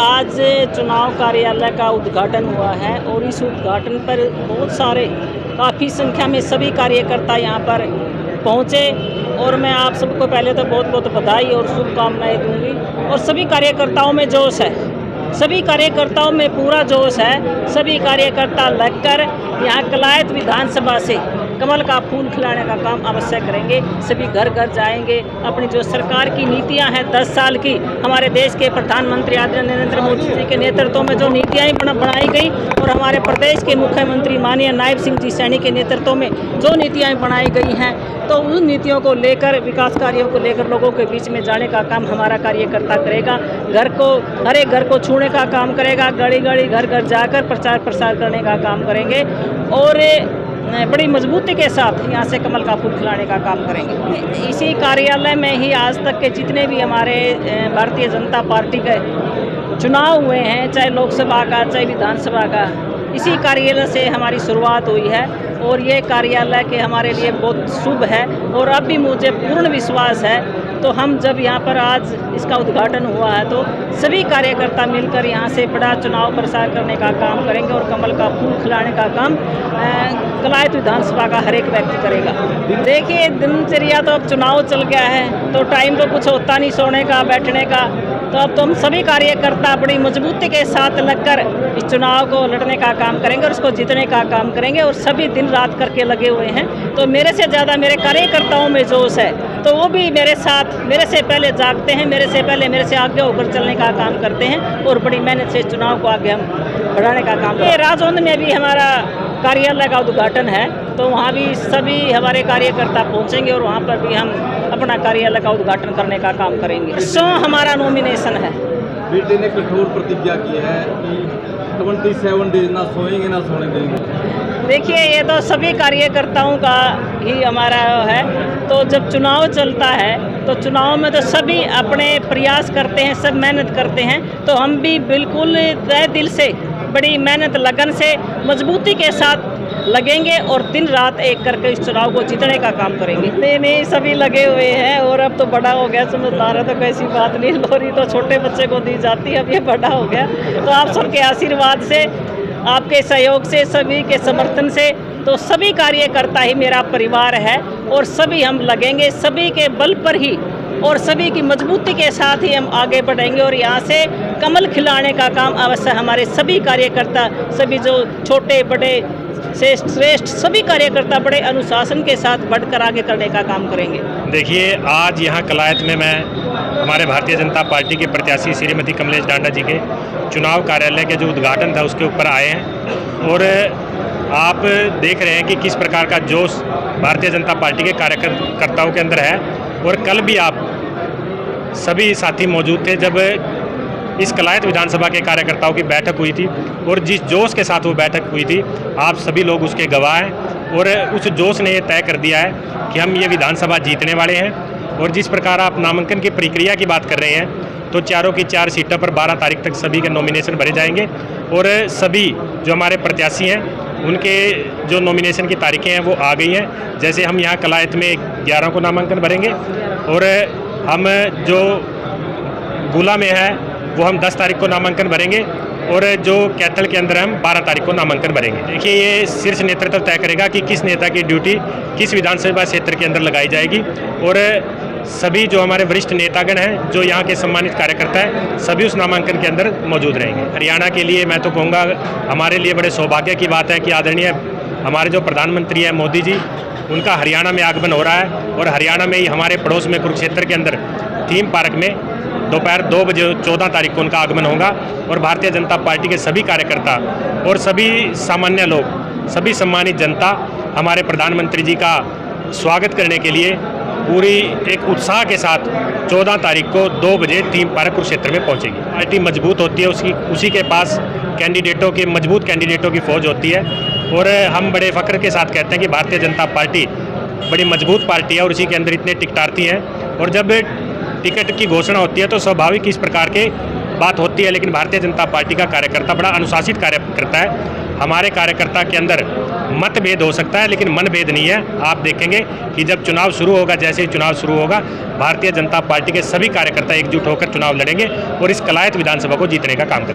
आज चुनाव कार्यालय का उद्घाटन हुआ है और इस उद्घाटन पर बहुत सारे काफ़ी संख्या में सभी कार्यकर्ता यहाँ पर पहुँचे और मैं आप सबको पहले तो बहुत बहुत बधाई और शुभकामनाएं दूंगी। और सभी कार्यकर्ताओं में जोश है, सभी कार्यकर्ताओं में पूरा जोश है। सभी कार्यकर्ता लगकर यहाँ कलायत विधानसभा से कमल का फूल खिलाने का काम अवश्य करेंगे। सभी घर घर जाएंगे, अपनी जो सरकार की नीतियां हैं 10 साल की, हमारे देश के प्रधानमंत्री आदरणीय नरेंद्र मोदी जी के नेतृत्व में जो नीतियाँ बनाई गई और हमारे प्रदेश के मुख्यमंत्री माननीय नायब सिंह जी सैनी के नेतृत्व में जो नीतियाँ बनाई गई हैं, तो उन नीतियों को लेकर, विकास कार्यों को लेकर लोगों के बीच में जाने का काम हमारा कार्यकर्ता करेगा। घर को, हर एक घर को छूने का काम करेगा, गली गली घर घर जाकर प्रचार प्रसार करने का काम करेंगे और बड़ी मजबूती के साथ यहाँ से कमल का फूल खिलाने का काम करेंगे। इसी कार्यालय में ही आज तक के जितने भी हमारे भारतीय जनता पार्टी के चुनाव हुए हैं, चाहे लोकसभा का चाहे विधानसभा का, इसी कार्यालय से हमारी शुरुआत हुई है और ये कार्यालय के हमारे लिए बहुत शुभ है। और अब भी मुझे पूर्ण विश्वास है, तो हम जब यहाँ पर आज इसका उद्घाटन हुआ है तो सभी कार्यकर्ता मिलकर यहाँ से बड़ा चुनाव प्रसार करने का काम करेंगे और कमल का फूल खिलाने का काम कलायत विधानसभा का हर एक व्यक्ति करेगा। देखिए, दिनचर्या तो अब चुनाव चल गया है तो टाइम तो कुछ होता नहीं सोने का बैठने का, तो अब तो हम सभी कार्यकर्ता बड़ी मजबूती के साथ लगकर इस चुनाव को लड़ने का काम करेंगे और उसको जीतने का काम करेंगे और सभी दिन रात करके लगे हुए हैं। तो मेरे से ज़्यादा मेरे कार्यकर्ताओं में जोश है, तो वो भी मेरे साथ, मेरे से पहले जागते हैं, मेरे से आगे होकर चलने का काम करते हैं और बड़ी मेहनत से चुनाव को आगे हम बढ़ाने का काम करते हैं। राजौंद में भी हमारा कार्यालय का उद्घाटन है, तो वहाँ भी सभी हमारे कार्यकर्ता पहुँचेंगे और वहाँ पर भी हम अपना कार्यालय का उद्घाटन करने का काम करेंगे। सो हमारा नॉमिनेशन है। बेटे ने कठोर प्रतिज्ञा की है कि 27 डेज ना सोएंगे ना सोने देंगे। देखिए, ये तो सभी कार्यकर्ताओं का ही हमारा है। तो जब चुनाव चलता है तो चुनाव में तो सभी अपने प्रयास करते हैं, सब मेहनत करते हैं, तो हम भी बिल्कुल तहे दिल से, बड़ी मेहनत लगन से, मजबूती के साथ लगेंगे और दिन रात एक करके इस चुनाव को जीतने का काम करेंगे। नहीं, सभी लगे हुए हैं और अब तो बड़ा हो गया, समझदार है, तो कैसी बात नहीं। लोरी तो छोटे बच्चे को दी जाती है, अब ये बड़ा हो गया। तो आप सबके आशीर्वाद से, आपके सहयोग से, सभी के समर्थन से, तो सभी कार्यकर्ता ही मेरा परिवार है और सभी हम लगेंगे, सभी के बल पर ही और सभी की मजबूती के साथ ही हम आगे बढ़ेंगे और यहाँ से कमल खिलाने का काम अवश्य हमारे सभी कार्यकर्ता, सभी जो छोटे बड़े से श्रेष्ठ सभी कार्यकर्ता बड़े अनुशासन के साथ बढ़कर आगे करने का काम करेंगे। देखिए, आज यहाँ कलायत में मैं हमारे भारतीय जनता पार्टी के प्रत्याशी श्रीमती कमलेश डांडा जी के चुनाव कार्यालय के जो उद्घाटन था उसके ऊपर आए हैं और आप देख रहे हैं कि किस प्रकार का जोश भारतीय जनता पार्टी के कार्यकर्ताओं के अंदर है। और कल भी आप सभी साथी मौजूद थे जब इस कलायत विधानसभा के कार्यकर्ताओं की बैठक हुई थी और जिस जोश के साथ वो बैठक हुई थी, आप सभी लोग उसके गवाह हैं और उस जोश ने ये तय कर दिया है कि हम ये विधानसभा जीतने वाले हैं। और जिस प्रकार आप नामांकन की प्रक्रिया की बात कर रहे हैं, तो चारों की 4 सीटों पर 12 तारीख तक सभी के नॉमिनेशन भरे जाएंगे और सभी जो हमारे प्रत्याशी हैं उनके जो नॉमिनेशन की तारीखें हैं वो आ गई हैं। जैसे हम यहाँ कलायत में 11 को नामांकन भरेंगे और हम जो गुला में है वो हम 10 तारीख को नामांकन भरेंगे और जो कैथल के अंदर हम 12 तारीख को नामांकन भरेंगे। देखिए, ये शीर्ष नेतृत्व तय करेगा कि किस नेता की ड्यूटी किस विधानसभा क्षेत्र के अंदर लगाई जाएगी और सभी जो हमारे वरिष्ठ नेतागण हैं, जो यहाँ के सम्मानित कार्यकर्ता हैं, सभी उस नामांकन के अंदर मौजूद रहेंगे। हरियाणा के लिए मैं तो कहूँगा हमारे लिए बड़े सौभाग्य की बात है कि आदरणीय हमारे जो प्रधानमंत्री हैं मोदी जी, उनका हरियाणा में आगमन हो रहा है और हरियाणा में ही हमारे पड़ोस में कुरुक्षेत्र के अंदर थीम पार्क में दोपहर 2 बजे 14 तारीख को उनका आगमन होगा और भारतीय जनता पार्टी के सभी कार्यकर्ता और सभी सामान्य लोग, सभी सम्मानित जनता हमारे प्रधानमंत्री जी का स्वागत करने के लिए पूरी एक उत्साह के साथ 14 तारीख को 2 बजे थीम पार्क कुरुक्षेत्र में पहुंचेगी। पार्टी मजबूत होती है, उसी के पास कैंडिडेटों के मजबूत कैंडिडेटों की फौज होती है और हम बड़े फ़ख्र के साथ कहते हैं कि भारतीय जनता पार्टी बड़ी मजबूत पार्टी है और उसी के अंदर इतने टिकटार्थी हैं। और जब टिकट की घोषणा होती है तो स्वाभाविक इस प्रकार के बात होती है, लेकिन भारतीय जनता पार्टी का कार्यकर्ता बड़ा अनुशासित कार्य करता है हमारे कार्यकर्ता के अंदर मतभेद हो सकता है, लेकिन मनभेद नहीं है। आप देखेंगे कि जब चुनाव शुरू होगा, जैसे ही चुनाव शुरू होगा, भारतीय जनता पार्टी के सभी कार्यकर्ता एकजुट होकर चुनाव लड़ेंगे और इस कलायत विधानसभा को जीतने का काम करेंगे।